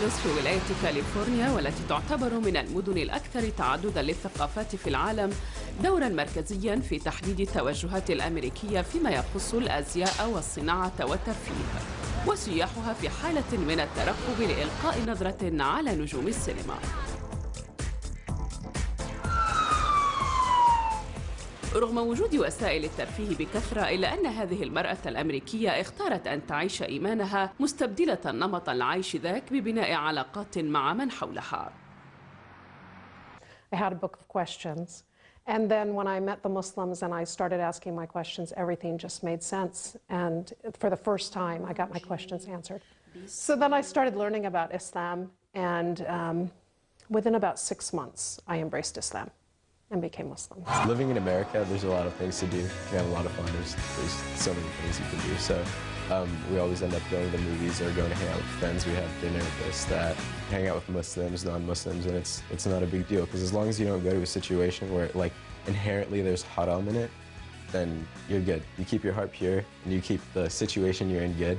أنجلوس في ولاية كاليفورنيا، والتي تعتبر من المدن الأكثر تعدداً للثقافات في العالم، دوراً مركزياً في تحديد التوجهات الأمريكية فيما يخص الأزياء والصناعة والترفيه، وسياحها في حالة من الترقب لإلقاء نظرة على نجوم السينما. رغم وجود وسائل الترفيه بكثرة، إلا أن هذه المرأة الأمريكية اختارت أن تعيش إيمانها مستبدلة نمط العيش ذاك ببناء علاقات مع من حولها. I had a book of questions, and then when I met the Muslims and I started asking my questions, everything just made sense, and for the first time I got my questions answered. So then I started learning about Islam, and within about 6 months I embraced Islam and became Muslim. Living in America, there's a lot of things to do. You have a lot of fun. There's so many things you can do. So we always end up going to the movies or going to hang out with friends. We have dinner, this, that, hang out with Muslims, non-Muslims, and it's not a big deal, because as long as you don't go to a situation where like inherently there's haram in it, then you're good. You keep your heart pure and you keep the situation you're in good,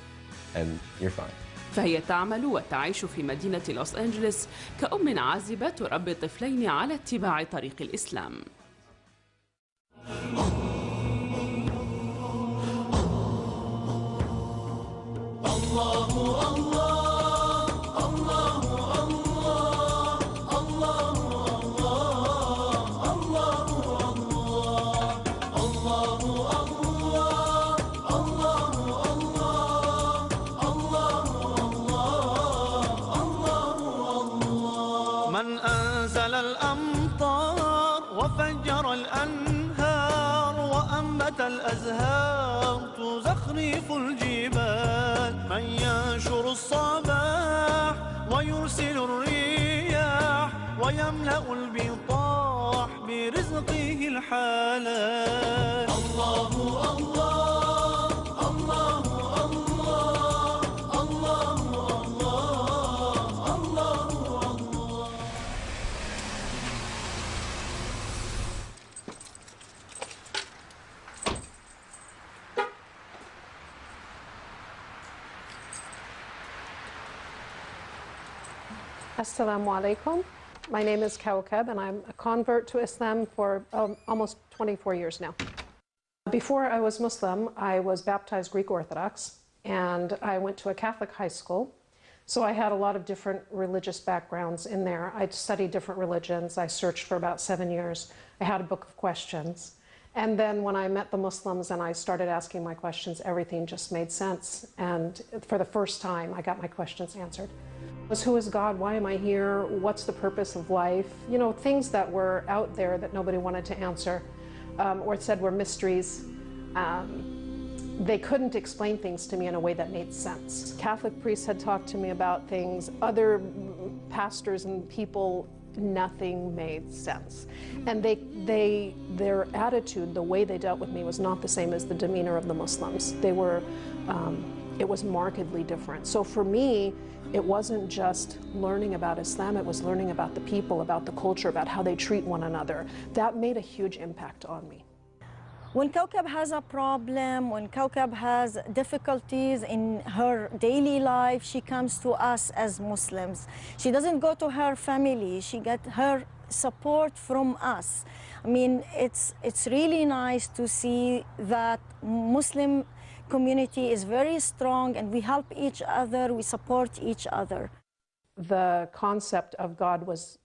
and you're fine. فهي تعمل وتعيش في مدينة لوس أنجلوس كأم عازبة تربي طفلين على اتباع طريق الإسلام. من أنزل الأمطار وفجر الأنهار وأنبت الأزهار تزخرف الجبال، من ينشر الصباح ويرسل الرياح ويملأ البطاح برزقه الحلال. الله الله الله الله الله الله. Assalamu alaikum. My name is Kawkab, and I'm a convert to Islam for almost 24 years now. Before I was Muslim, I was baptized Greek Orthodox, and I went to a Catholic high school. So I had a lot of different religious backgrounds in there. I studied different religions. I searched for about 7 years. I had a book of questions. And then when I met the Muslims and I started asking my questions, everything just made sense. And for the first time, I got my questions answered. Who is God? Why am I here? What's the purpose of life? You know, things that were out there that nobody wanted to answer, or said were mysteries. They couldn't explain things to me in a way that made sense. Catholic priests had talked to me about things. Other pastors and people, nothing made sense. And their attitude, the way they dealt with me, was not the same as the demeanor of the Muslims. They were, it was markedly different. So for me, it wasn't just learning about Islam, it was learning about the people, about the culture, about how they treat one another. That made a huge impact on me. When Kawkab has a problem, when Kawkab has difficulties in her daily life, she comes to us as Muslims. She doesn't go to her family, she gets her support from us. I mean, it's really nice to see that Muslim community is very strong and we help each other, we support each other. The concept of God was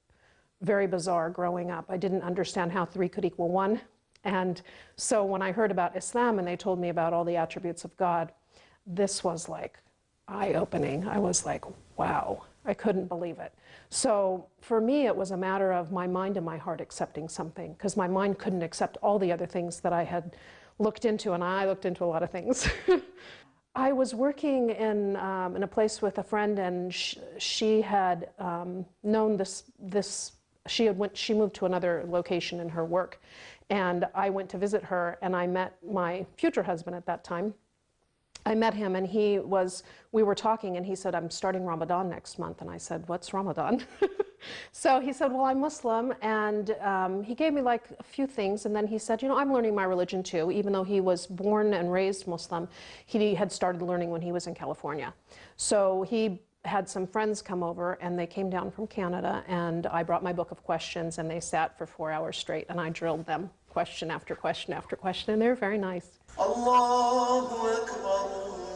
very bizarre growing up. I didn't understand how 3 could equal 1. And so when I heard about Islam and they told me about all the attributes of God, this was like eye-opening. I was like, wow, I couldn't believe it. So for me, it was a matter of my mind and my heart accepting something, because my mind couldn't accept all the other things that I had looked into, and I looked into a lot of things. I was working in a place with a friend, and she had known she moved to another location in her work, and I went to visit her, and I met my future husband at that time. I met him, and we were talking, and he said, I'm starting Ramadan next month. And I said, what's Ramadan? So he said, well, I'm Muslim, and he gave me like a few things, and then he said, you know, I'm learning my religion too. Even though he was born and raised Muslim, he had started learning when he was in California. So he had some friends come over, and they came down from Canada, and I brought my book of questions, and they sat for 4 hours straight, and I drilled them question after question after question, and they were very nice. Allahu Akbar,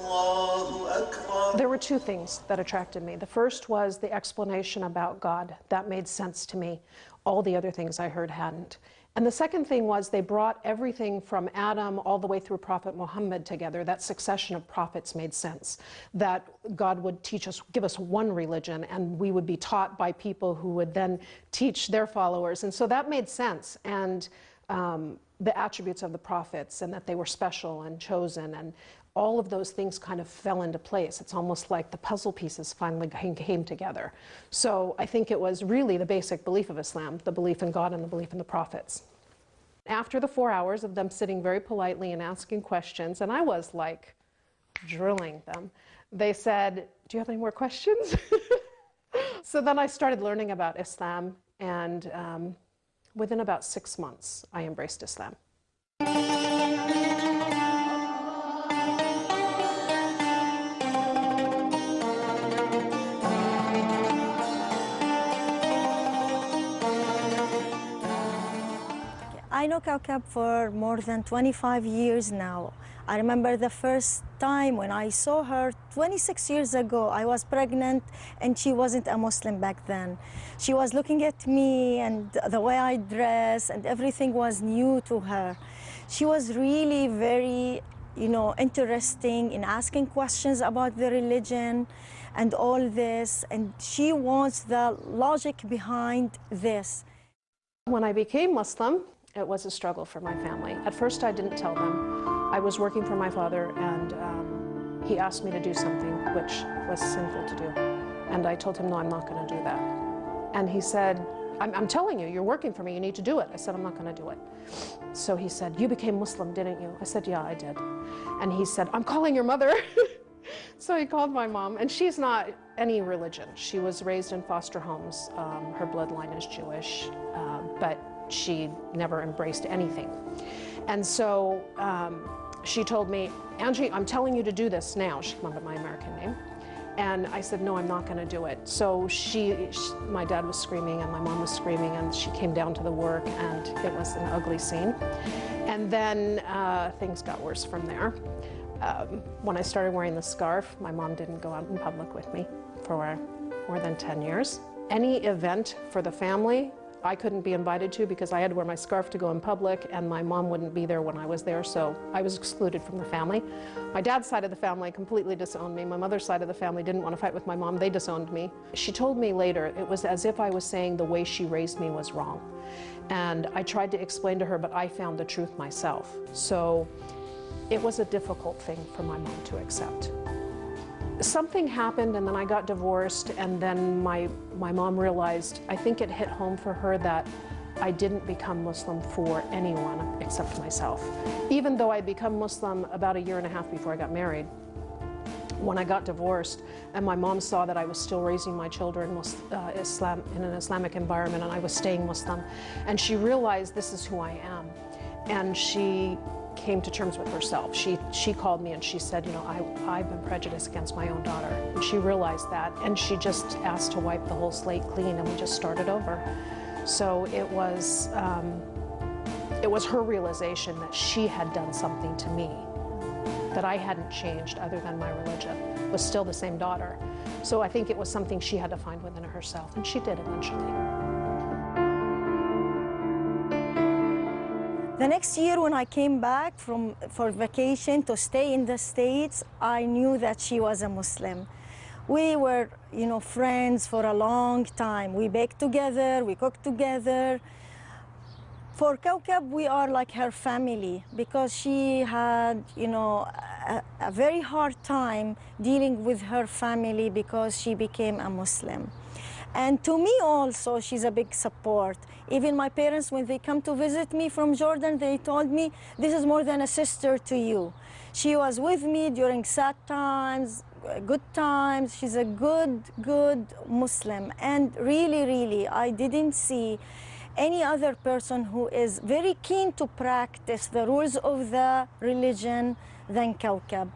Allahu Akbar. There were two things that attracted me. The first was the explanation about God. That made sense to me. All the other things I heard hadn't. And the second thing was they brought everything from Adam all the way through Prophet Muhammad together. That succession of prophets made sense. That God would teach us, give us one religion, and we would be taught by people who would then teach their followers. And so that made sense. And the attributes of the prophets, and that they were special and chosen, and all of those things kind of fell into place. It's almost like the puzzle pieces finally came together. So I think it was really the basic belief of Islam, the belief in God and the belief in the prophets. After the 4 hours of them sitting very politely and asking questions, and I was like drilling them, they said, "Do you have any more questions?" So then I started learning about Islam, and within about 6 months, I embraced Islam. I know Kaukab for more than 25 years now. I remember the first time when I saw her 26 years ago. I was pregnant and she wasn't a Muslim back then. She was looking at me and the way I dress, and everything was new to her. She was really very, interesting in asking questions about the religion and all this, and she wants the logic behind this. When I became Muslim, it was a struggle for my family. At first, I didn't tell them. I was working for my father, and he asked me to do something which was sinful to do. And I told him, no, I'm not going to do that. And he said, I'm telling you, you're working for me, you need to do it. I said, I'm not going to do it. So he said, you became Muslim, didn't you? I said, yeah, I did. And he said, I'm calling your mother. So he called my mom, and she's not any religion. She was raised in foster homes. Her bloodline is Jewish, but she never embraced anything. And so she told me, Angie, I'm telling you to do this now. She came up with my American name. And I said, no, I'm not going to do it. So my dad was screaming and my mom was screaming, and she came down to the work, and it was an ugly scene. And then things got worse from there. When I started wearing the scarf, my mom didn't go out in public with me for more than 10 years. Any event for the family, I couldn't be invited to because I had to wear my scarf to go in public, and my mom wouldn't be there when I was there, so I was excluded from the family. My dad's side of the family completely disowned me. My mother's side of the family didn't want to fight with my mom. They disowned me. She told me later it was as if I was saying the way she raised me was wrong. And I tried to explain to her, but I found the truth myself. So it was a difficult thing for my mom to accept. Something happened, and then I got divorced, and then my mom realized, I think it hit home for her that I didn't become Muslim for anyone except myself. Even though I'd become Muslim about 1.5 years before I got married, when I got divorced and my mom saw that I was still raising my children in an Islamic environment, and I was staying Muslim, and she realized this is who I am, and she came to terms with herself. She called me and she said, I've been prejudiced against my own daughter. And she realized that, and she just asked to wipe the whole slate clean, and we just started over. So it was her realization that she had done something to me, that I hadn't changed other than my religion, was still the same daughter. So I think it was something she had to find within herself, and she did eventually. The next year when I came back for vacation to stay in the States, I knew that she was a Muslim. We were, friends for a long time. We baked together, we cooked together. For Kaukab, we are like her family because she had, a very hard time dealing with her family because she became a Muslim. And to me also, she's a big support. Even my parents, when they come to visit me from Jordan, they told me, this is more than a sister to you. She was with me during sad times, good times. She's a good Muslim. And really, really, I didn't see any other person who is very keen to practice the rules of the religion than Kaukab.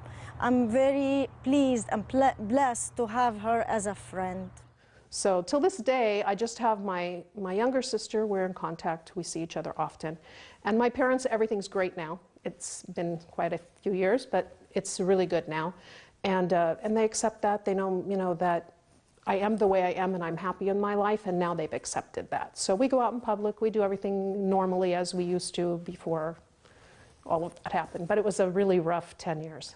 I'm very pleased and blessed to have her as a friend. So till this day, I just have my younger sister. We're in contact. We see each other often. And my parents, everything's great now. It's been quite a few years, but it's really good now. And they accept that. They know, that I am the way I am and I'm happy in my life, and now they've accepted that. So we go out in public. We do everything normally as we used to before all of that happened. But it was a really rough 10 years.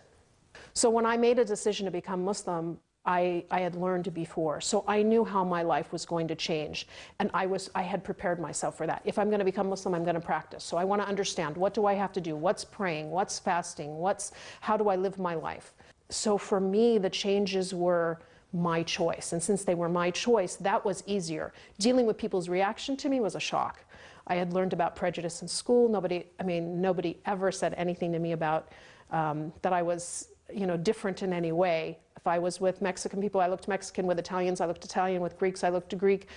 So when I made a decision to become Muslim, I had learned before, so I knew how my life was going to change, and I had prepared myself for that. If I'm going to become Muslim, I'm going to practice. So I want to understand, what do I have to do? What's praying? What's fasting? How do I live my life? So for me, the changes were my choice, and since they were my choice, that was easier. Dealing with people's reaction to me was a shock. I had learned about prejudice in school. Nobody ever said anything to me about that I was, different in any way. If I was with Mexican people, I looked Mexican. With Italians, I looked Italian. With Greeks, I looked Greek.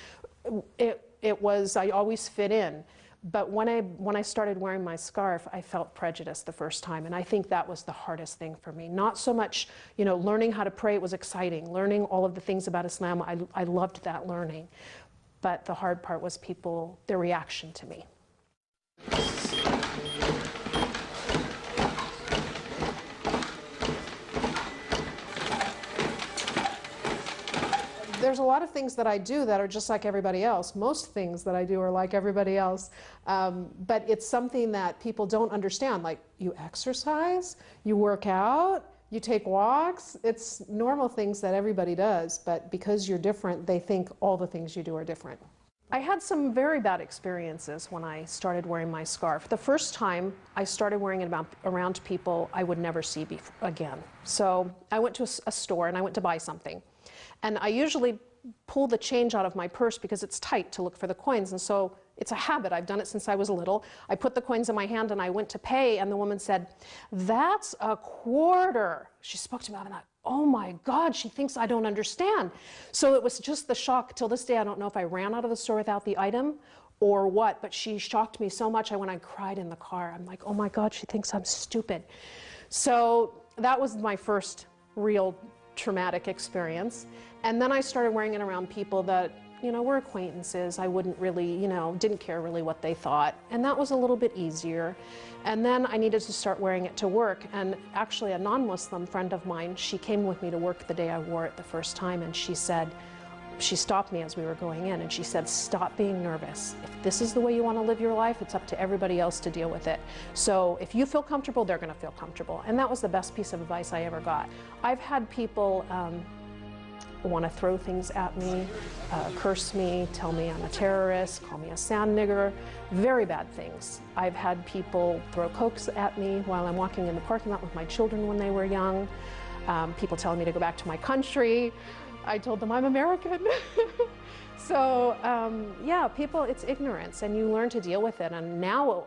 I always fit in. But when I started wearing my scarf, I felt prejudice the first time. And I think that was the hardest thing for me. Not so much, learning how to pray, it was exciting. Learning all of the things about Islam, I loved that learning. But the hard part was their reaction to me. There's a lot of things that I do that are just like everybody else. Most things that I do are like everybody else. But it's something that people don't understand. Like, you exercise, you work out, you take walks. It's normal things that everybody does. But because you're different, they think all the things you do are different. I had some very bad experiences when I started wearing my scarf. The first time I started wearing it around people I would never see again. So I went to a store and I went to buy something. And I usually pull the change out of my purse because it's tight to look for the coins. And so it's a habit. I've done it since I was little. I put the coins in my hand and I went to pay, and the woman said, "That's a quarter." She spoke to me, and I thought, oh my God, she thinks I don't understand. So it was just the shock. Till this day, I don't know if I ran out of the store without the item or what, but she shocked me so much. I cried in the car. I'm like, oh my God, she thinks I'm stupid. So that was my first real traumatic experience. And then I started wearing it around people that, were acquaintances. I wouldn't really, didn't care really what they thought. And that was a little bit easier. And then I needed to start wearing it to work. And actually a non-Muslim friend of mine, she came with me to work the day I wore it the first time, and she stopped me as we were going in, and she said, "Stop being nervous. If this is the way you want to live your life, it's up to everybody else to deal with it. So if you feel comfortable, they're going to feel comfortable." And that was the best piece of advice I ever got. I've had people want to throw things at me, curse me, tell me I'm a terrorist, call me a sand nigger, very bad things. I've had people throw cokes at me while I'm walking in the parking lot with my children when they were young. People telling me to go back to my country. I told them I'm American. So yeah, people, it's ignorance, and you learn to deal with it. And now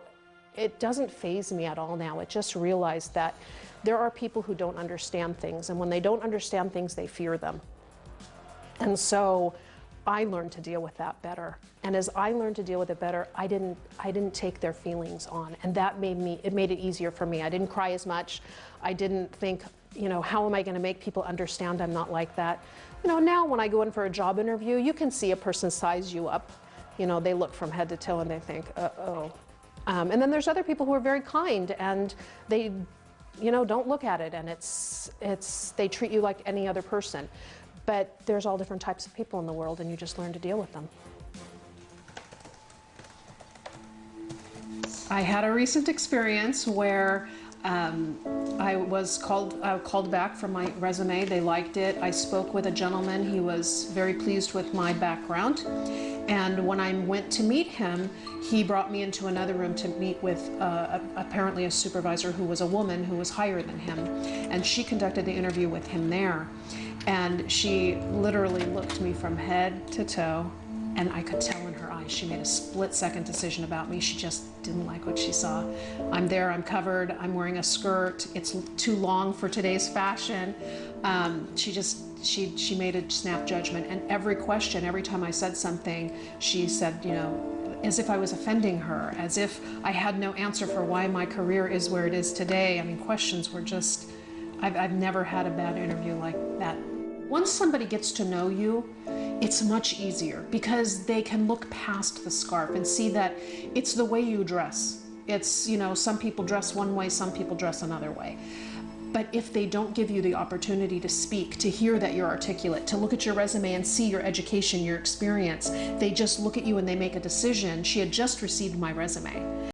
it doesn't faze me at all now. It just realized that there are people who don't understand things, and when they don't understand things, they fear them. And so I learned to deal with that better. And as I learned to deal with it better, I didn't take their feelings on. And that made it easier for me. I didn't cry as much. I didn't think, how am I going to make people understand I'm not like that? Now when I go in for a job interview, you can see a person size you up. They look from head to toe and they think, uh-oh. And then there's other people who are very kind, and they, don't look at it, and they treat you like any other person. But there's all different types of people in the world, and you just learn to deal with them. I had a recent experience where I was called back from my resume. They liked it. I spoke with a gentleman. He was very pleased with my background. And when I went to meet him, he brought me into another room to meet with apparently a supervisor who was a woman who was higher than him. And she conducted the interview with him there. And she literally looked me from head to toe, and I could tell in her eyes she made a split-second decision about me. She just didn't like what she saw. I'm there, I'm covered, I'm wearing a skirt, it's too long for today's fashion. She made a snap judgment, and every question, every time I said something, she said, as if I was offending her, as if I had no answer for why my career is where it is today. I mean, questions were just I've never had a bad interview like that. Once somebody gets to know you, it's much easier because they can look past the scarf and see that it's the way you dress. It's, you know, some people dress one way, some people dress another way. But if they don't give you the opportunity to speak, to hear that you're articulate, to look at your resume and see your education, your experience, they just look at you and they make a decision. She had just received my resume.